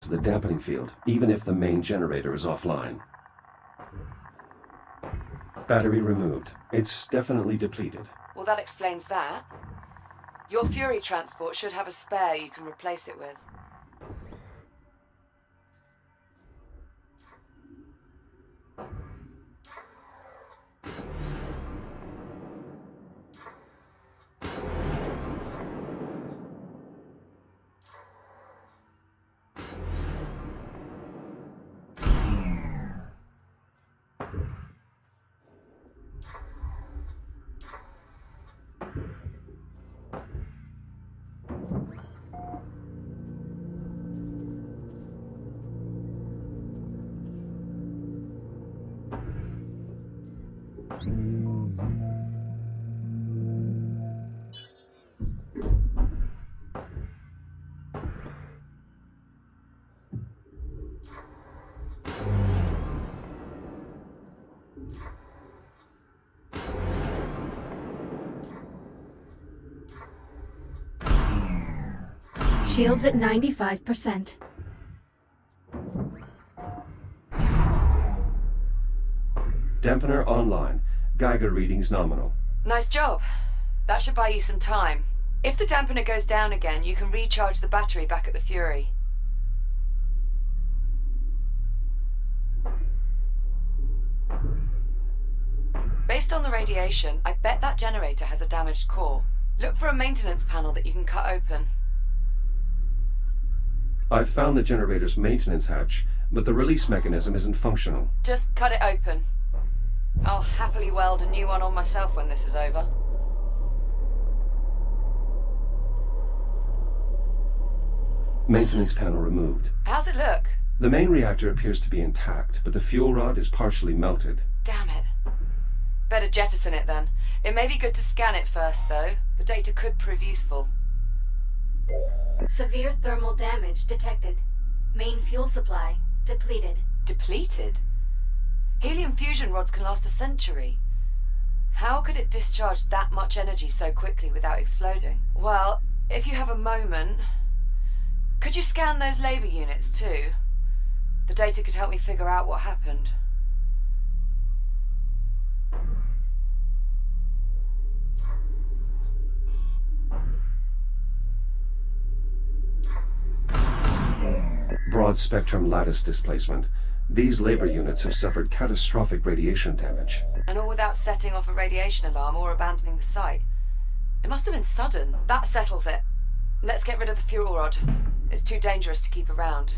to the dampening field, even if the main generator is offline. Battery removed. It's definitely depleted. Well, that explains that. Your Fury transport should have a spare you can replace it with. Shields at 95%. Dampener online. Geiger readings nominal. Nice job. That should buy you some time. If the dampener goes down again, you can recharge the battery back at the Fury. Based on the radiation, I bet that generator has a damaged core. Look for a maintenance panel that you can cut open. I've found the generator's maintenance hatch, but the release mechanism isn't functional. Just cut it open. I'll happily weld a new one on myself when this is over. Maintenance panel removed. How's it look? The main reactor appears to be intact, but the fuel rod is partially melted. Damn it. Better jettison it then. It may be good to scan it first, though. The data could prove useful. Severe thermal damage detected. Main fuel supply depleted. Depleted? Helium fusion rods can last a century. How could it discharge that much energy so quickly without exploding? Well, if you have a moment, could you scan those labor units too? The data could help me figure out what happened. Broad-spectrum lattice displacement. These labor units have suffered catastrophic radiation damage. And all without setting off a radiation alarm or abandoning the site. It must have been sudden. That settles it. Let's get rid of the fuel rod. It's too dangerous to keep around.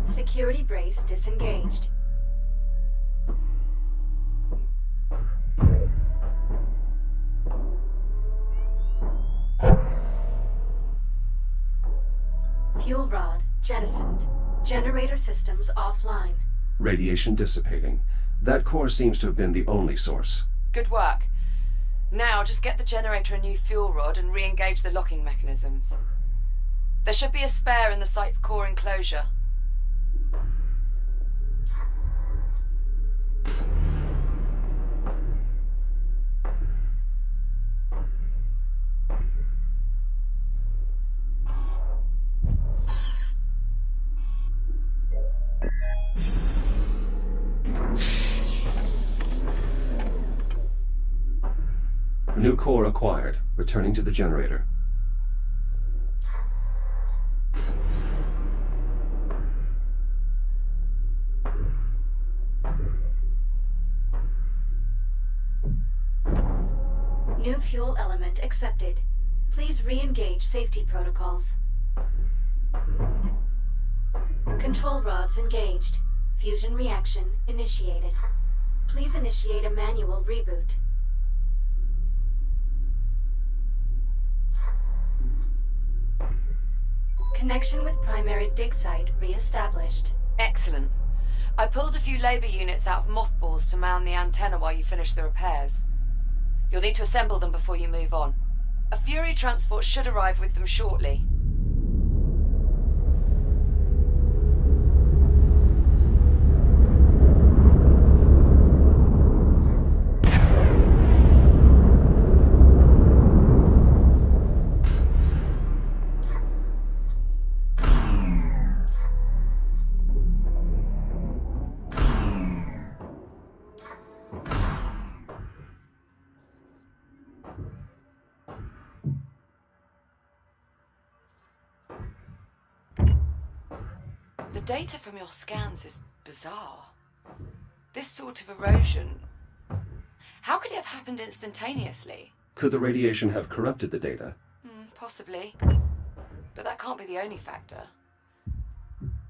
Security brace disengaged. Fuel rod jettisoned. Generator systems offline. Radiation dissipating. That core seems to have been the only source. Good work. Now just get the generator a new fuel rod and re-engage the locking mechanisms. There should be a spare in the site's core enclosure. New core acquired. Returning to the generator. New fuel element accepted. Please re-engage safety protocols. Control rods engaged. Fusion reaction initiated. Please initiate a manual reboot. Connection with primary dig site re-established. Excellent. I pulled a few labor units out of mothballs to mount the antenna while you finish the repairs. You'll need to assemble them before you move on. A Fury transport should arrive with them shortly. The data from your scans is bizarre. This sort of erosion... How could it have happened instantaneously? Could the radiation have corrupted the data? Possibly. But that can't be the only factor.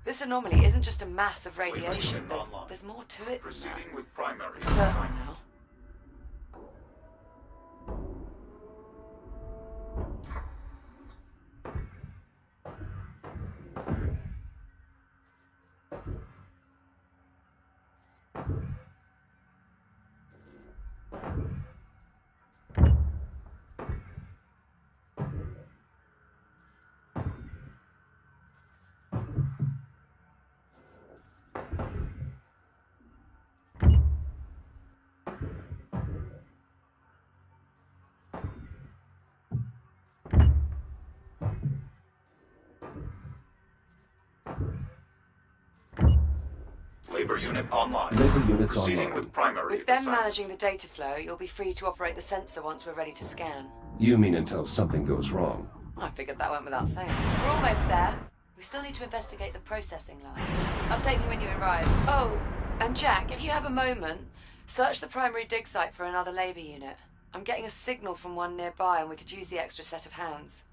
This anomaly isn't just a mass of radiation. There's more to it than that. Proceeding with primary Certain assignment. now. Labor unit online. Labor units Proceeding online. with primary With them assignment. managing the data flow, you'll be free to operate the sensor once we're ready to scan. You mean until something goes wrong? I figured that went without saying. We're almost there. We still need to investigate the processing line. Update me when you arrive. Oh, and Jack, if you have a moment, search the primary dig site for another labor unit. I'm getting a signal from one nearby and we could use the extra set of hands.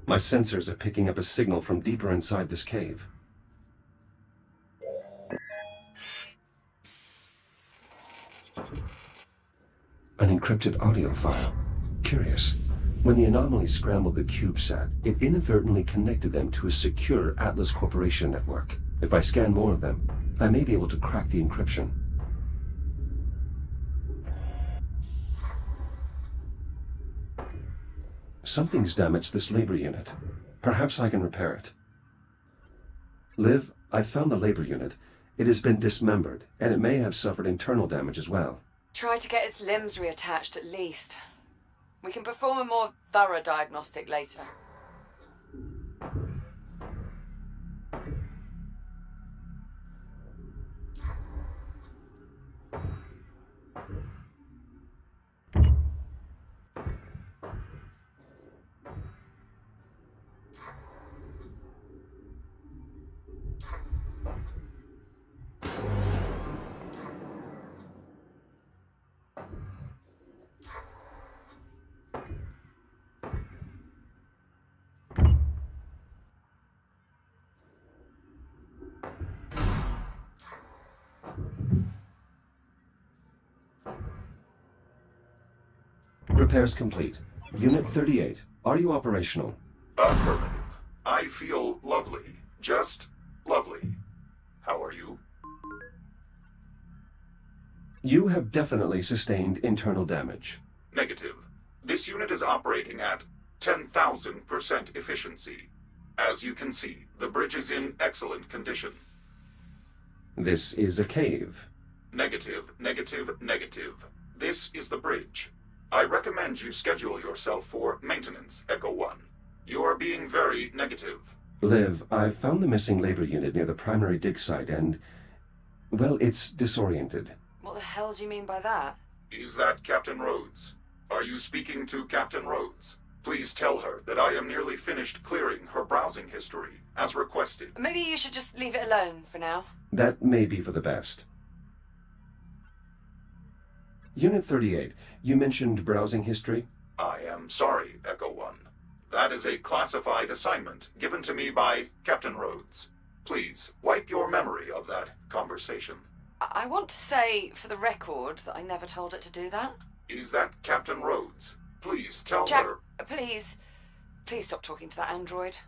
My sensors are picking up a signal from deeper inside this cave. An encrypted audio file. Curious. When the anomaly scrambled the CubeSat, it inadvertently connected them to a secure Atlas Corporation network. If I scan more of them, I may be able to crack the encryption. Something's damaged this labor unit. Perhaps I can repair it. Liv, I found the labor unit. It has been dismembered, and it may have suffered internal damage as well. Try to get its limbs reattached at least. We can perform a more thorough diagnostic later. Repairs complete. Unit 38, are you operational? Affirmative. I feel lovely. Just lovely. How are you? You have definitely sustained internal damage. Negative. This unit is operating at 10,000% efficiency. As you can see, the bridge is in excellent condition. This is a cave. Negative, negative, negative. This is the bridge. I recommend you schedule yourself for maintenance, Echo 1. You are being very negative. Liv, I've found the missing labor unit near the primary dig site and... well, it's disoriented. What the hell do you mean by that? Is that Captain Rhodes? Are you speaking to Captain Rhodes? Please tell her that I am nearly finished clearing her browsing history, as requested. Maybe you should just leave it alone for now. That may be for the best. Unit 38, you mentioned browsing history? I am sorry, Echo 1. That is a classified assignment given to me by Captain Rhodes. Please, wipe your memory of that conversation. I want to say, for the record, that I never told it to do that. Is that Captain Rhodes? Please tell Jack, her... please stop talking to that android.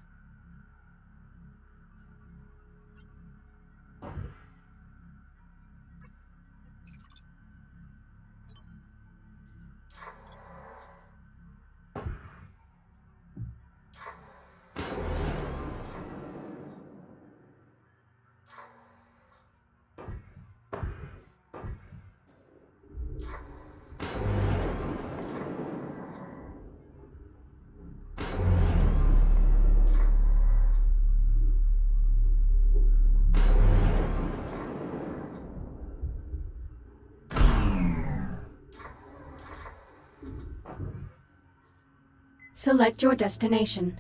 Select your destination.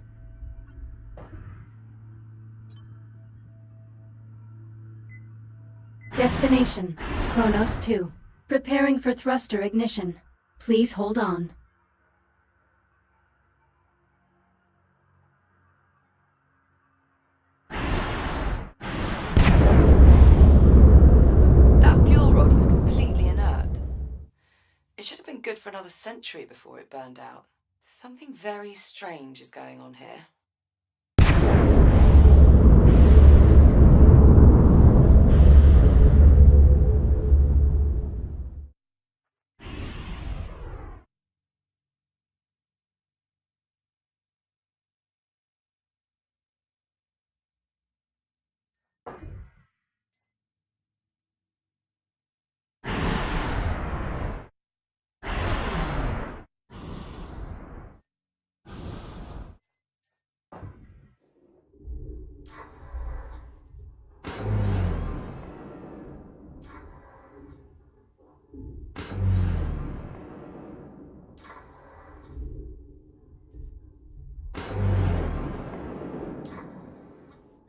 Destination, Kronos 2. Preparing for thruster ignition. Please hold on. That fuel rod was completely inert. It should have been good for another century before it burned out. Something very strange is going on here.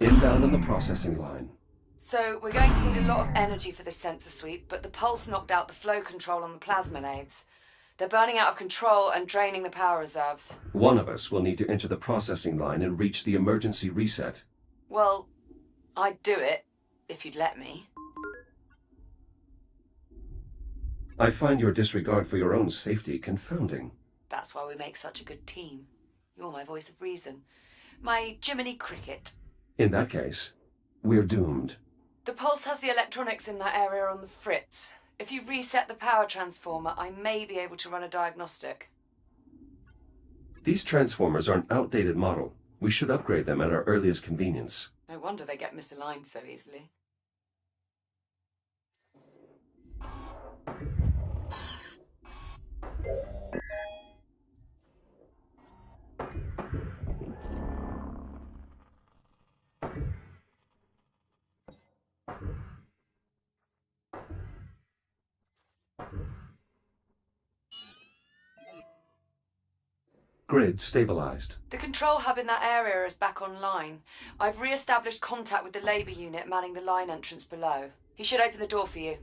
Inbound on the processing line. So, we're going to need a lot of energy for this sensor suite, but the pulse knocked out the flow control on the plasma lathes. They're burning out of control and draining the power reserves. One of us will need to enter the processing line and reach the emergency reset. Well, I'd do it, if you'd let me. I find your disregard for your own safety confounding. That's why we make such a good team. You're my voice of reason. My Jiminy Cricket. In that case, we're doomed. The pulse has the electronics in that area on the fritz. If you reset the power transformer, I may be able to run a diagnostic. These transformers are an outdated model. We should upgrade them at our earliest convenience. No wonder they get misaligned so easily. Grid stabilized. The control hub in that area is back online. I've re-established contact with the Labour unit manning the line entrance below. He should open the door for you.